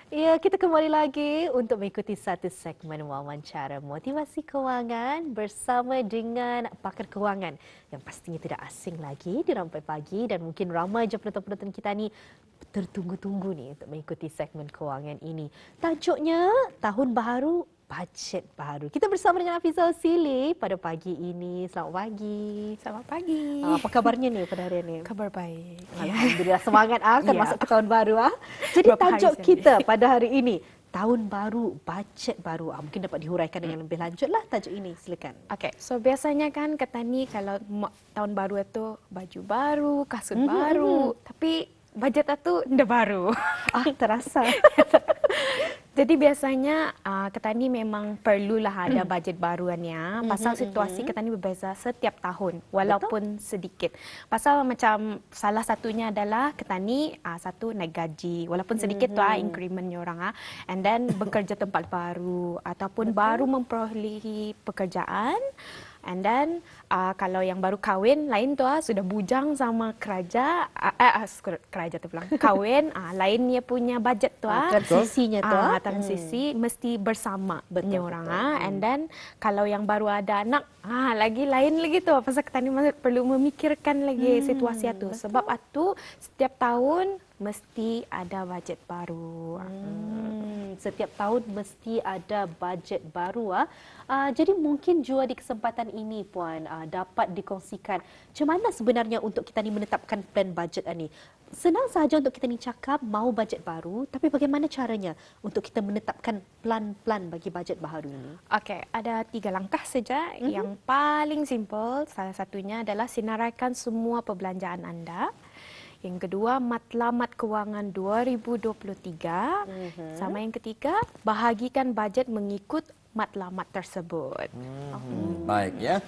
Ya, kita kembali lagi untuk mengikuti satu segmen wawancara motivasi kewangan bersama dengan pakar kewangan yang pastinya tidak asing lagi di Rampai Pagi dan mungkin ramai je penonton-penonton kita ni tertunggu-tunggu ni untuk mengikuti segmen kewangan ini. Tajuknya Tahun Baru Bajet Baru. Kita bersama dengan Hafizah Sili pada pagi ini. Selamat pagi. Selamat pagi. Apa kabarnya ni pada hari ini? Kabar baik. Alhamdulillah, semangat akan Ya. masuk ke tahun baru. Jadi Berapa hari tajuk sekali? kita pada hari ini, Tahun Baru Bajet Baru. Mungkin dapat dihuraikan dengan lebih lanjut lah tajuk ini. Silakan. Okey, so biasanya kan kata ni kalau tahun baru itu baju baru, kasut baru, tapi bajet itu ndak baru. Terasa. Jadi biasanya kata ni memang perlulah ada bajet baruannya pasal situasi kata ni berbeza setiap tahun walaupun sedikit. Pasal macam salah satunya adalah kata ni satu naik gaji walaupun sedikit tu incrementnya orang and then bekerja tempat baru ataupun baru memperolehi pekerjaan. And then kalau yang baru kahwin lain tu sudah bujang sama keraja keraja tu pulang kahwin lainnya punya bajet tu Transisinya tu. transisi mesti bersama Betul, orang betul. and then kalau yang baru ada anak lagi lain lagi tu pasal kita ni perlu memikirkan lagi situasi itu sebab itu setiap tahun mesti ada bajet baru. Setiap tahun mesti ada bajet baru. Jadi mungkin jua di kesempatan ini Puan dapat dikongsikan macam mana sebenarnya untuk kita ni menetapkan plan bajet ni. Senang sahaja untuk kita ni cakap mau bajet baru, tapi bagaimana caranya untuk kita menetapkan plan-plan bagi bajet baru ini? Okey, ada 3 langkah saja. Yang paling simple, salah satunya adalah senaraikan semua perbelanjaan anda. Yang kedua, matlamat kewangan 2023. Sama yang ketiga, bahagikan bajet mengikut matlamat tersebut. Baik ya.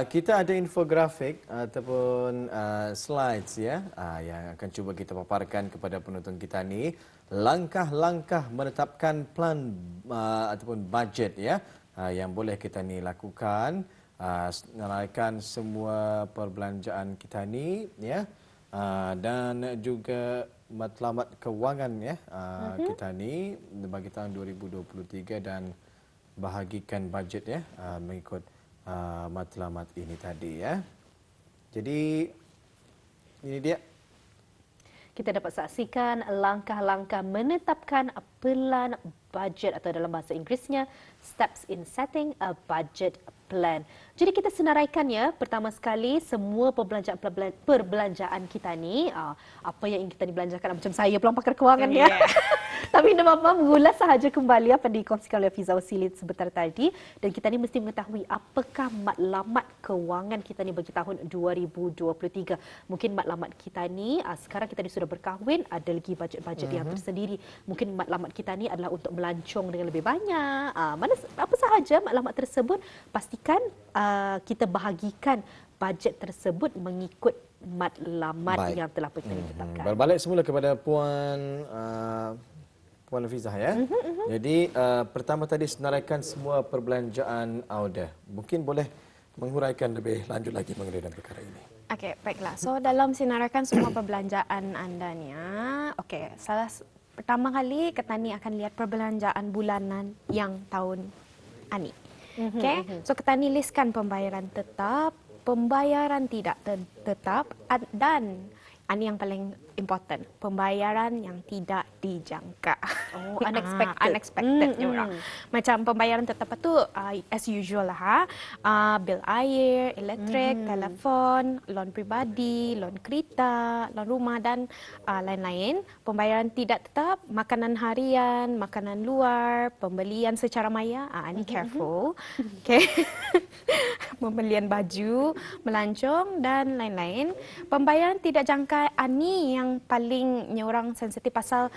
Kita ada infografik ataupun slides ya yang akan cuba kita paparkan kepada penonton kita ni langkah-langkah menetapkan plan ataupun bajet ya yang boleh kita ni lakukan senaraikan semua perbelanjaan kita ni ya dan juga matlamat kewangan ya kita ni bagi tahun 2023 dan bahagikan bajet ya mengikut matlamat ini tadi ya. Jadi ini dia. Kita dapat saksikan langkah-langkah menetapkan plan bajet atau dalam bahasa Inggerisnya steps in setting a budget plan. Jadi kita senaraikannya pertama sekali semua perbelanjaan kita ni apa yang ingin kita dibelanjakan macam saya pula pakar kewangan ya. Tapi tidak apa-apa mengulas sahaja kembali apa dikongsikan oleh Hafizah Usili sebentar tadi dan kita ni mesti mengetahui apakah matlamat kewangan kita ni bagi tahun 2023. Mungkin matlamat kita ni sekarang kita ni sudah berkahwin ada lagi bajet-bajet yang tersendiri. Mungkin matlamat kita ni adalah untuk melancong dengan lebih banyak. Mana apa sahaja matlamat tersebut pastikan kita bahagikan bajet tersebut mengikut matlamat yang telah kita tetapkan. Berbalik semula kepada Puan Hafizah ya. Jadi pertama tadi senaraikan semua perbelanjaan Auda. Mungkin boleh menghuraikan lebih lanjut lagi mengenai dalam perkara ini. Okey, baiklah. So dalam senaraikan semua perbelanjaan anda ni pertama kali kita ni akan lihat perbelanjaan bulanan yang tahun ani. Okey. So kita ni listkan pembayaran tetap, pembayaran tidak tetap dan ini yang paling important, pembayaran yang tidak dijangka. Unexpected orang. Macam pembayaran tetap itu as usual lah bil air, elektrik, telefon, loan pribadi, loan kereta, loan rumah dan lain-lain. Pembayaran tidak tetap, makanan harian, makanan luar, pembelian secara maya, ini careful. Okay. Pembelian baju, melancong dan lain-lain. Pembayaran tidak jangka ini yang paling orang sensitif pasal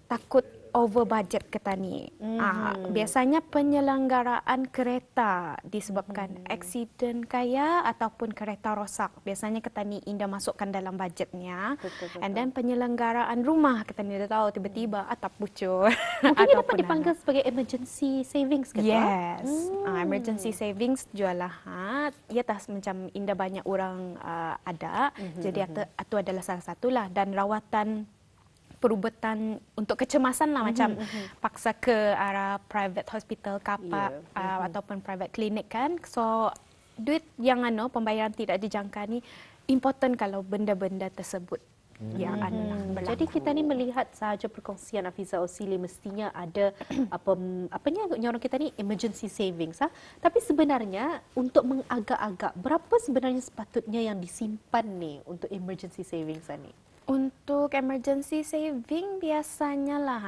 takut over budget kita ni. Biasanya penyelenggaraan kereta disebabkan aksiden kaya ataupun kereta rosak. Biasanya kita ni indah masukkan dalam budgetnya. Betul. And then penyelenggaraan rumah kita ni dah tahu tiba-tiba atap bocor. Mungkin ia dapat dipanggil sebagai emergency savings ke? Yes. Emergency savings jualah. Ia tak macam indah banyak orang ada. Jadi itu adalah salah satulah dan rawatan perubahan untuk kecemasan lah, macam paksa ke arah private hospital ke apa, ataupun private clinic kan. So duit yang pembayaran tidak dijangka ni important kalau benda-benda tersebut yang berlaku. Jadi kita ni melihat sahaja perkongsian Hafiza Osili mestinya ada apanya orang kita ni emergency savings, tapi sebenarnya untuk mengagak-agak berapa sebenarnya sepatutnya yang disimpan ni untuk emergency savings ni? Untuk emergency saving biasanya lah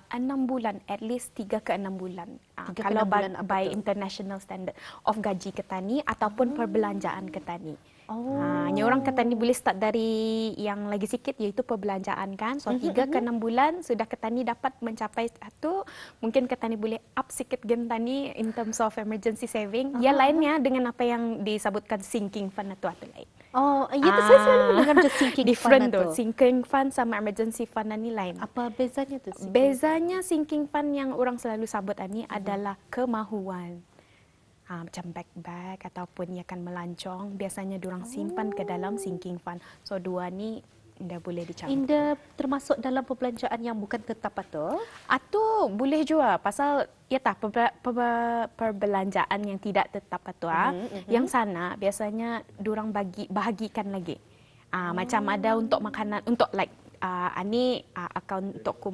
6 bulan, at least 3 ke 6 bulan. 3 ke Kalau 6 bulan by apa tu? international standard of gaji ketani ataupun perbelanjaan ketani. Oh. Orang ketani boleh start dari yang lagi sikit, iaitu perbelanjaan kan. So 3 ke 6 bulan sudah ketani dapat mencapai satu, mungkin ketani boleh up sikit game tani in terms of emergency saving. Yang lainnya dengan apa yang disebutkan sinking fund atau lain. Oh, itu saya selalu mendengar je sinking different fund tu. tu. Sinking fund sama emergency fund ni lain. Apa bezanya tu? Bezanya sinking fund yang orang selalu sebut ni adalah kemahuan. Macam bag ataupun ia akan melancong, biasanya diorang simpan ke dalam sinking fund. So dua ni dah boleh dicampur. Indah termasuk dalam perbelanjaan yang bukan tetap atau? Atau boleh juga pasal perbelanjaan yang tidak tetap atau yang sana biasanya diorang bahagikan lagi. Macam ada untuk makanan, untuk like ni akaun untuk aku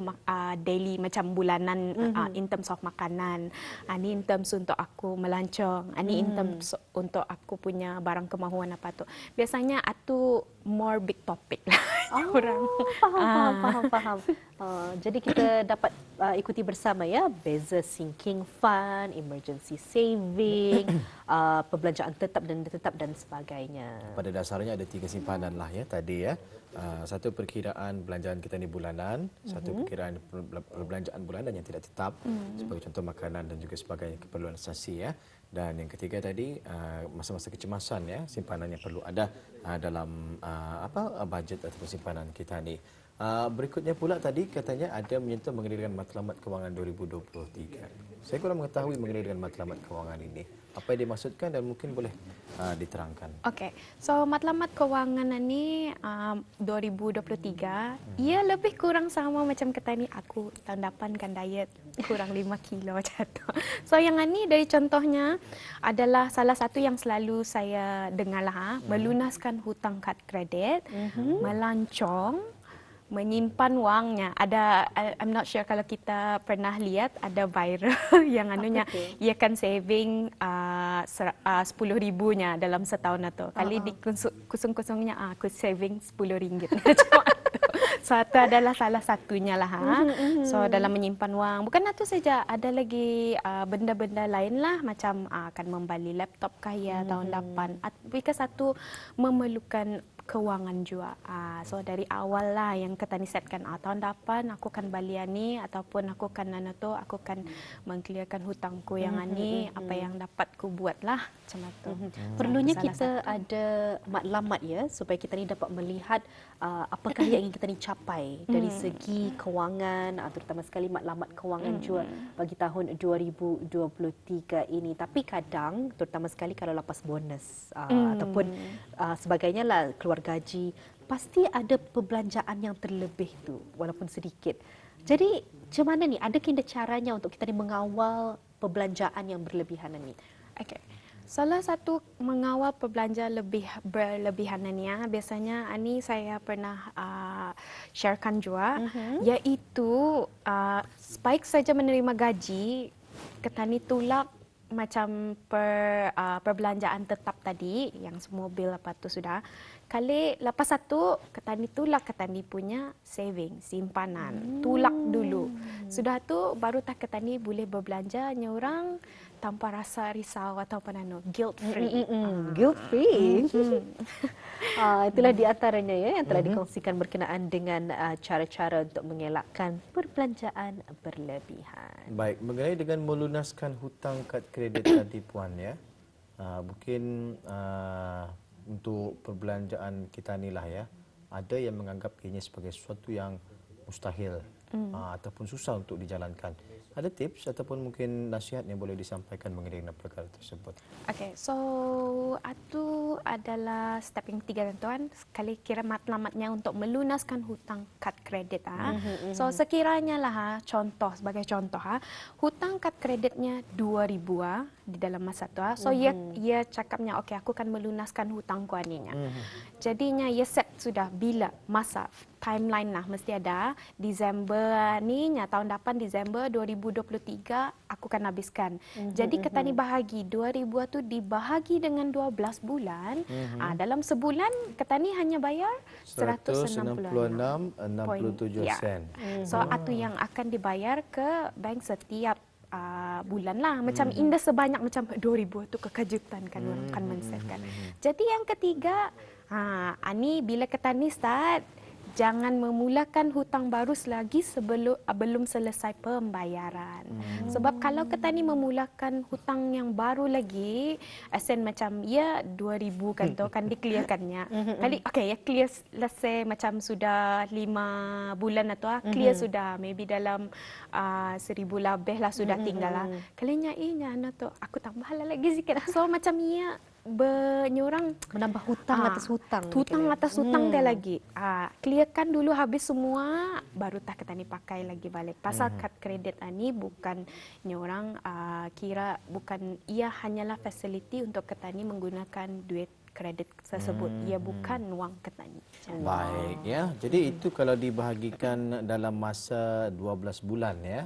daily macam bulanan in terms of makanan, ni in terms untuk aku melancong, ni in terms untuk aku punya barang kemahuan apa tu. Biasanya itu more big topic lah. Faham. Jadi kita dapat ikuti bersama ya beza sinking fund, emergency saving, perbelanjaan tetap dan tetap dan sebagainya. Pada dasarnya ada 3 simpanan lah ya tadi ya. Satu perkiraan belanjaan kita ni bulanan, satu perkiraan perbelanjaan bulanan yang tidak tetap, sebagai contoh makanan dan juga sebagainya, keperluan asasi ya. Dan yang ketiga tadi masa-masa kecemasan ya, simpanan yang perlu ada dalam bajet ataupun simpanan kita ni. Berikutnya pula tadi katanya ada menyentuh mengenai dengan matlamat kewangan 2023. Saya kurang mengetahui mengenai dengan matlamat kewangan ini. Apa yang dimaksudkan dan mungkin boleh diterangkan. Okey. So matlamat kewangan ni 2023, ia lebih kurang sama macam kata ni aku tahun depan kan diet kurang 5 kilo macam tu. So yang ni dari contohnya adalah salah satu yang selalu saya dengar lah, melunaskan hutang kad kredit, melancong, menyimpan wangnya. Ada, I'm not sure kalau kita pernah lihat ada viral yang anunya, ia akan saving 10,000-nya dalam setahun atau kali di kusung-kusungnya aku saving RM10 macam tu. So itu adalah salah satunya lah. So dalam menyimpan wang, bukan itu saja, ada lagi benda-benda lain lah, macam akan membeli laptop kaya tahun depan. Because satu memerlukan kewangan juga. So dari awal lah yang kita ni setkan, tahun depan aku akan balian ni ataupun aku akan aku akan mengclearkan hutangku yang ni, apa yang dapat ku buat lah macam tu. Perlunya kita ada matlamat ya, supaya kita ni dapat melihat apakah yang ingin kita ni capai dari segi kewangan, terutama sekali matlamat kewangan juga bagi tahun 2023 ini. Tapi kadang terutama sekali kalau lepas bonus ataupun sebagainya lah, keluar gaji, pasti ada perbelanjaan yang terlebih tu walaupun sedikit. Jadi macam mana ni, adakah ada caranya untuk kita ni mengawal perbelanjaan yang berlebihan ni? Okey. Salah satu mengawal perbelanjaan berlebihan ni biasanya ni saya pernah sharekan juga, iaitu baik saja menerima gaji, ketani tolak macam perbelanjaan tetap tadi yang semua bil apa tu sudah. Kali lepas satu ketani tolak ketani punya saving, simpanan, tolak dulu. Sudah tu baru tak ketani boleh berbelanja orang tanpa rasa risau atau guilt free. Guilt free. Itulah di antaranya ya yang telah dikongsikan berkenaan dengan cara-cara untuk mengelakkan perbelanjaan berlebihan. Baik, mengenai dengan melunaskan hutang kad kredit tadi puan ya. Mungkin untuk perbelanjaan kita ni lah ya. Ada yang menganggap ianya sebagai sesuatu yang mustahil ataupun susah untuk dijalankan. Ada tips ataupun mungkin nasihat yang boleh disampaikan mengenai perkara tersebut? Okay, so itu adalah step yang 3 tuan. Sekali kira matlamatnya untuk melunaskan hutang kad kredit. So sekiranya lah sebagai contoh hutang kad kreditnya 2,000 di dalam masa tu. So ia cakapnya okey aku akan melunaskan hutangku aninya. Jadinya ia set sudah bila masa timeline lah mesti ada Disember ni tahun depan Disember 2023 aku akan habiskan. Jadi kita ni bahagi 2,000 tu dibahagi dengan 12 bulan. Dalam sebulan kita ni hanya bayar 166.67 sen. So itu yang akan dibayar ke bank setiap bulan lah. Macam indah sebanyak macam 2,000 tu kekejutan kan orang akan men-save kan. Jadi yang ketiga, ani bila kita ni start jangan memulakan hutang baru lagi belum selesai pembayaran. Sebab kalau kita ni memulakan hutang yang baru lagi, asen macam 2,000 kan tu kan dikliarkannya. Kali ya clear selesai macam sudah 5 bulan atau clear sudah maybe dalam 1,000 lebih lah sudah tinggal lah. Kalinya tu aku tambah lagi sikit. So macam nyorang menambah hutang atas hutang. Hutang atas hutang dia lagi. Clearkan dulu habis semua baru tak kita ni pakai lagi balik. Pasal kad kredit ni bukan nyorang kira bukan ia hanyalah facility untuk kita ni menggunakan duit kredit tersebut. Ia bukan wang kita ni. Baik ya. Jadi itu kalau dibahagikan dalam masa 12 bulan ya.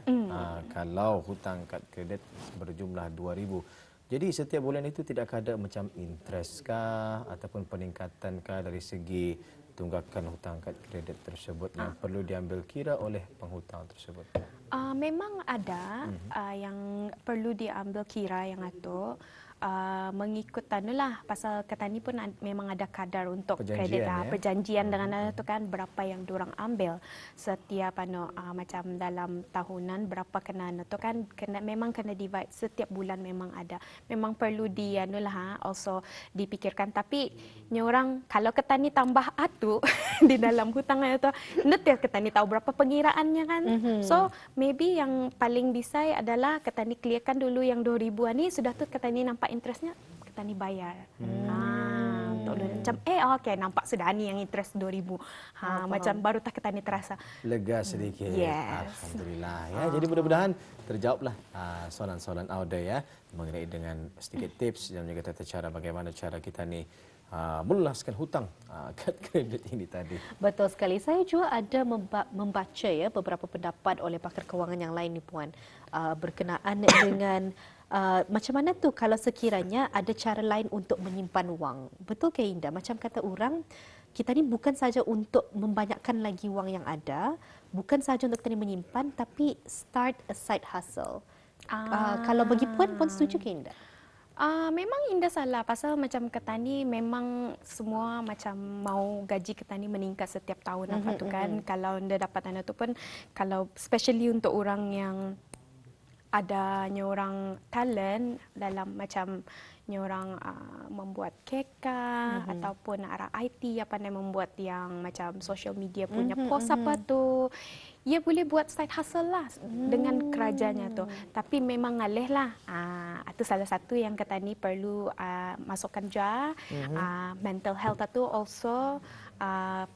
Kalau hutang kad kredit berjumlah 2,000. Jadi setiap bulan itu tidak ada macam interest kah ataupun peningkatan kah dari segi tunggakan hutang kad kredit tersebut yang perlu diambil kira oleh penghutang tersebut? Memang ada yang perlu diambil kira yang itu. Mengikut lah pasal kata ni pun memang ada kadar untuk kredit perjanjian dengan itu kan berapa yang diorang ambil setiap macam dalam tahunan berapa kena itu kan memang kena divide setiap bulan memang ada memang perlu di also dipikirkan tapi nyorang kalau kata ni tambah atu di dalam hutang itu nanti kata ni tahu berapa pengiraannya kan so maybe yang paling bisa adalah kata ni clearkan dulu yang 2,000 ni sudah tu kata ni nampak interestnya kita ni bayar. Macam okey nampak sudah ni yang interest 2,000. Macam baru tak kita ni terasa lega sedikit. Yes. Alhamdulillah ya. Jadi mudah-mudahan terjawablah soalan-soalan Auda ya mengenai dengan sedikit tips dan juga tata cara bagaimana cara kita ni melunaskan hutang kad kredit ini tadi. Betul sekali. Saya juga ada membaca ya beberapa pendapat oleh pakar kewangan yang lain ni puan berkenaan dengan macam mana tu kalau sekiranya ada cara lain untuk menyimpan wang. Betul ke Indah? Macam kata orang, kita ni bukan saja untuk membanyakkan lagi wang yang ada, bukan saja untuk kita ni menyimpan, tapi start a side hustle. Kalau bagi puan setuju ke Indah? Memang Indah salah pasal macam kata ni memang semua macam mau gaji kita ni meningkat setiap tahun apa tu kan. Kalau Indah dapat tu pun kalau especially untuk orang yang ada nyorang talent dalam macam nyorang membuat keka ataupun arah IT apa yang membuat yang macam social media punya post apa tu ia boleh buat side hustle lah dengan kerajanya tu tapi memang ngalih lah itu salah satu yang kata ni perlu masukkan juga mental health tu also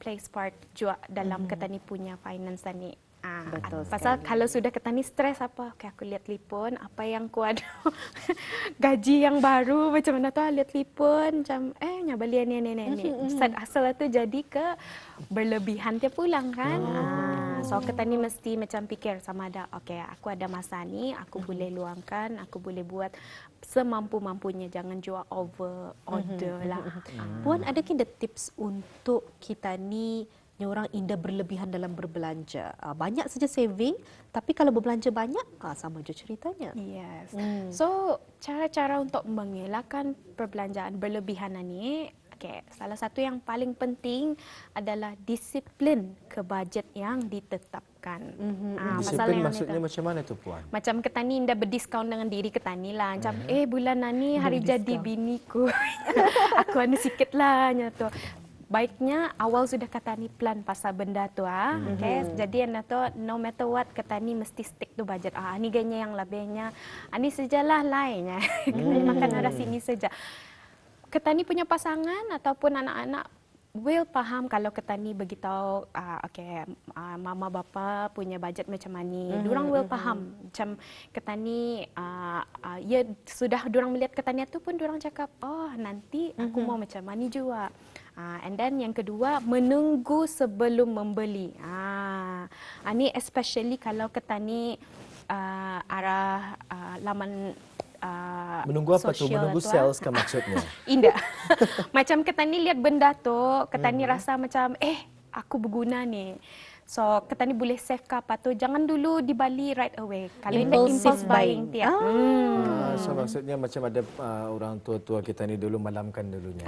plays part juga dalam kata ni punya finance ni. Betul pasal sekali. kalau sudah kita ni stres apa aku lihat telefon apa yang ku ada gaji yang baru macam mana tu lihat telefon macam nyabalian ni side hustle tu jadi ke berlebihan dia pulang kan so kita ni mesti macam fikir sama ada aku ada masa ni aku boleh luangkan aku boleh buat semampu-mampunya jangan jual over order lah. Puan ada kena tips untuk kita ni orang Indah berlebihan dalam berbelanja. Banyak saja saving, tapi kalau berbelanja banyak, sama je ceritanya. Yes. So, cara-cara untuk mengelakkan perbelanjaan berlebihan ini, salah satu yang paling penting adalah disiplin ke bajet yang ditetapkan. Disiplin maksudnya macam mana tu Puan? Macam ketani Indah berdiskaun dengan diri ketani lah. Macam bulan ni hari jadi biniku. Aku ada sikit lah tu. baiknya awal sudah kata ni plan pasal benda tu okay. Jadi anda tu no matter what kata ni mesti stick to budget. Ni gayanya yang lebihnya, ni sajalah lainnya. Makan arah sini saja. Ketani punya pasangan ataupun anak-anak will faham kalau ketani beritahu okay, mama bapa punya budget macam ni. Durang will faham macam ketani ya sudah durang melihat ketani tu pun durang cakap nanti aku mau macam ni juga. And then yang kedua, menunggu sebelum membeli. Ini especially kalau ketani arah laman menunggu apa tu? Menunggu sales kan maksudnya? Indah. Macam ketani lihat benda tu, ketani rasa macam aku berguna ni. So ketani boleh save ke apa tu, jangan dulu dibali right away. Kalau impulse buying tiap. So maksudnya macam ada orang tua-tua kita ni dulu malamkan dulunya.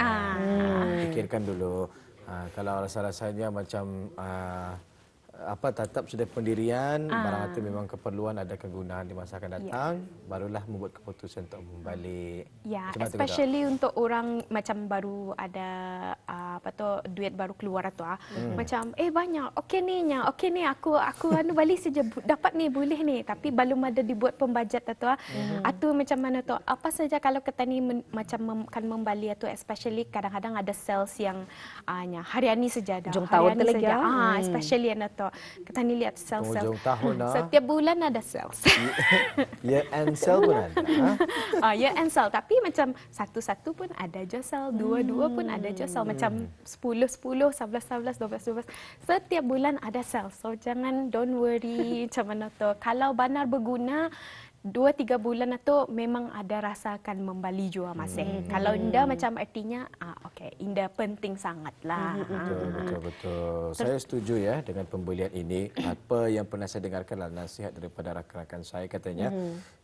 Fikirkan dulu. Kalau rasa-rasanya macam tetap sudah pendirian, barang itu memang keperluan, ada kegunaan di masa akan datang, barulah membuat keputusan untuk membalik. Ya, especially untuk orang macam baru ada duit baru keluar tu macam banyak, okey ni aku balik saja dapat ni boleh ni, tapi belum ada dibuat pembajet tu atau macam mana tu, apa saja kalau ketani macam akan membalik tu, especially kadang-kadang ada sales yang hariani saja dah. Hujung tahun tu lagi especially anak tu. Kita ni lihat sales. Setiap bulan ada sales. Year end sale pun ada. Year end sale. Tapi macam satu-satu pun ada je sale. Dua-dua pun ada je sale. Macam 10-10, 11-11, 12-12. Setiap bulan ada sale. So jangan, don't worry macam mana tu. Kalau benar berguna, 2-3 bulan itu memang ada rasa akan membali jua masih. Kalau indah macam artinya, okey, indah penting sangatlah. Betul. Saya setuju ya dengan pembelian ini. Apa yang pernah saya dengarkanlah nasihat daripada rakan-rakan saya katanya,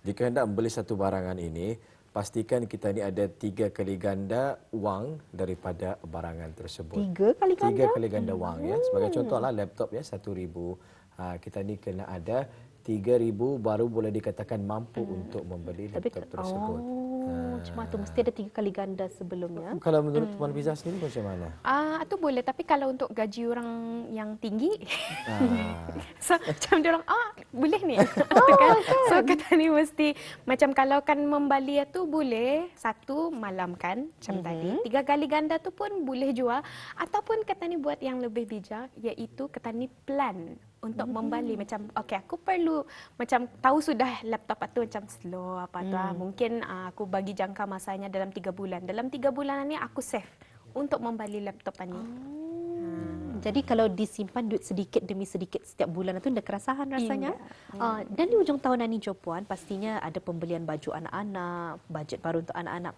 jika hendak membeli satu barangan ini, pastikan kita ni ada 3 kali ganda wang daripada barangan tersebut. 3 kali ganda? 3 kali ganda wang ya. Sebagai contohlah laptop ya 1,000. Kita ni kena ada 3,000 baru boleh dikatakan mampu untuk membeli laptop tersebut. Cuma tu mesti ada 3 kali ganda sebelumnya. Kalau menurut Puan Fiza sendiri macam mana? Itu boleh, tapi kalau untuk gaji orang yang tinggi, so macam dia orang, boleh ni. Kan? So kata ni mesti, macam kalau kan membeli tu boleh, 1 malam kan, macam tadi. 3 kali ganda tu pun boleh jual. Ataupun kata ni buat yang lebih bijak, iaitu kata ni plan untuk membeli. Macam aku perlu macam tahu sudah laptop itu macam slow apa tu mungkin aku bagi jangka masanya dalam 3 bulan. Dalam 3 bulan ni aku save untuk membeli laptop ini. Jadi kalau disimpan duit sedikit demi sedikit setiap bulan itu ada kerasahan rasanya. Dan di hujung tahun ini Puan, pastinya ada pembelian baju anak-anak, bajet baru untuk anak-anak.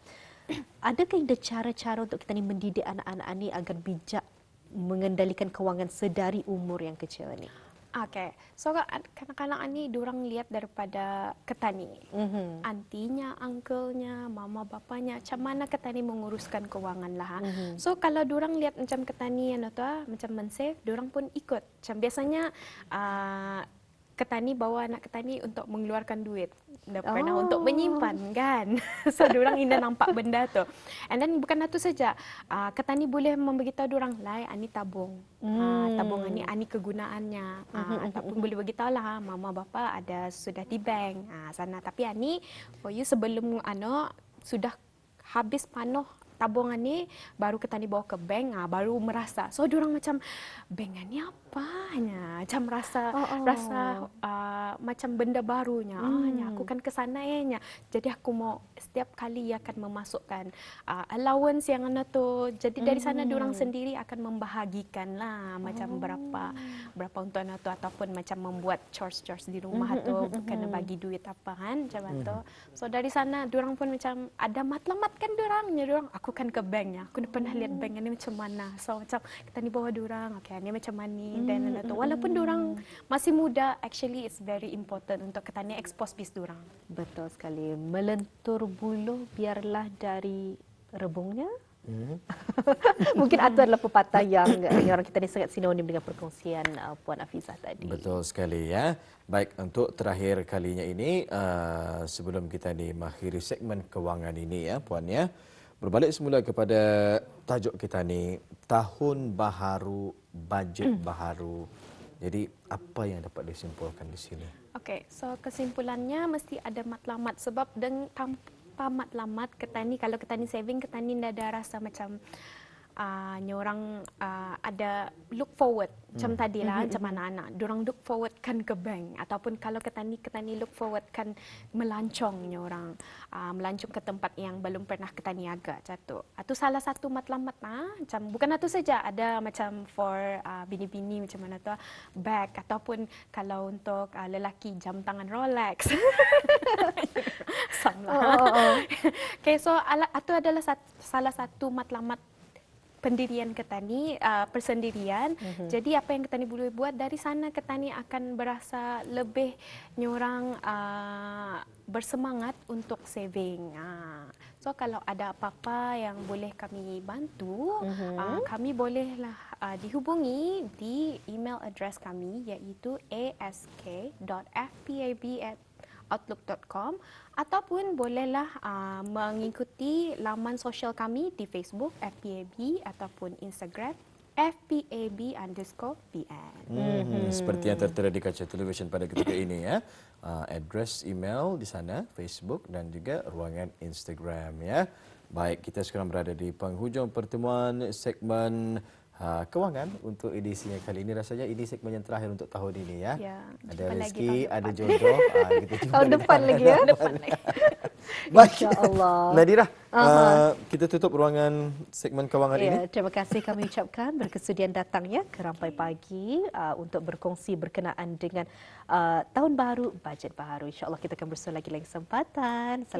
Adakah ada cara-cara untuk kita ni mendidik anak-anak ini agar bijak mengendalikan kewangan sedari umur yang kecil ini? Okay, so kanak-kanak ni diorang lihat daripada ketani, antinya, uncle-nya, mama bapanya, macam mana ketani menguruskan kewangan lah. So kalau diorang lihat macam ketani macam men-save, diorang pun ikut. Macam biasanya ketani bawa anak ketani untuk mengeluarkan duit, pernah untuk menyimpan kan. So diorang indah nampak benda tu. And then bukan itu saja, ketani boleh memberitahu diorang, lai ani tabung, tabungan ni ani kegunaannya, ataupun boleh beritahu lah, mama bapa ada sudah di bank sana, tapi ani for you sebelum sudah habis panuh tabungan ni baru ketani bawa ke bank, baru merasa. So diorang macam bank ni apanya, macam rasa macam benda barunya. Aku kan ke sana jadi aku mau setiap kali akan memasukkan allowance yang tu. Jadi dari sana diorang sendiri akan membahagikan lah macam berapa untuk tu, ataupun macam membuat chores di rumah tu, kena bagi duit apa kan macam tu. So dari sana diorang pun macam ada matlamat kan diorang aku kan ke banknya, aku pernah lihat bank ni macam mana. So macam kita ni bawa diorang, ni macam mana dan tu. Walaupun diorang masih muda, actually it's very important untuk kita ni expose bis diorang. Betul sekali. Melentur buluh biarlah dari rebungnya. Mungkin itu adalah pepatah yang orang kita ni sangat sinonim dengan perkongsian Puan Afizah tadi. Betul sekali ya. Baik, untuk terakhir kalinya ini sebelum kita ni mengakhiri segmen kewangan ini ya Puan ya. berbalik semula kepada tajuk kita ni, tahun baharu, bajet baharu. Jadi apa yang dapat disimpulkan di sini? Okey, so kesimpulannya mesti ada matlamat sebab tanpa matlamat ketani, kalau ketani saving, ketani ada rasa macam nyorang ada look forward macam tadilah macam anak-anak dorang look forward kan ke bank, ataupun kalau ketani look forward kan melancong nyorang melancong ke tempat yang belum pernah ketani agak jatuh. Itu salah satu matlamat macam bukan itu saja, ada macam for bini-bini macam mana tu bag, ataupun kalau untuk lelaki jam tangan Rolex. Sama. Okay, so itu adalah salah satu matlamat pendirian ketani, persendirian. Jadi apa yang ketani boleh buat dari sana, ketani akan berasa lebih nyorang bersemangat untuk saving. So kalau ada apa-apa yang boleh kami bantu, kami bolehlah dihubungi di email address kami, iaitu ask.fpab@outlook.com, ataupun bolehlah mengikuti laman sosial kami di Facebook FPAB ataupun Instagram FPAB_BN. Seperti yang tertera di kaca televisyen pada ketika ini ya. Address email di sana, Facebook dan juga ruangan Instagram ya. Baik, kita sekarang berada di penghujung pertemuan segmen kewangan untuk edisinya kali ini. Rasanya ini segmen yang terakhir untuk tahun ini ya. Ya, Ada jumpa lagi rezeki, tahun ada depan. jodoh. Kita jumpa Tahun di depan lagi ya. Baik. InsyaAllah. Nadira, kita tutup ruangan segmen kewangan ini. Ya, terima kasih kami ucapkan berkesudian datangnya ke Rampai Pagi untuk berkongsi berkenaan dengan tahun baru, bajet baharu. InsyaAllah kita akan bersua lagi lain kesempatan.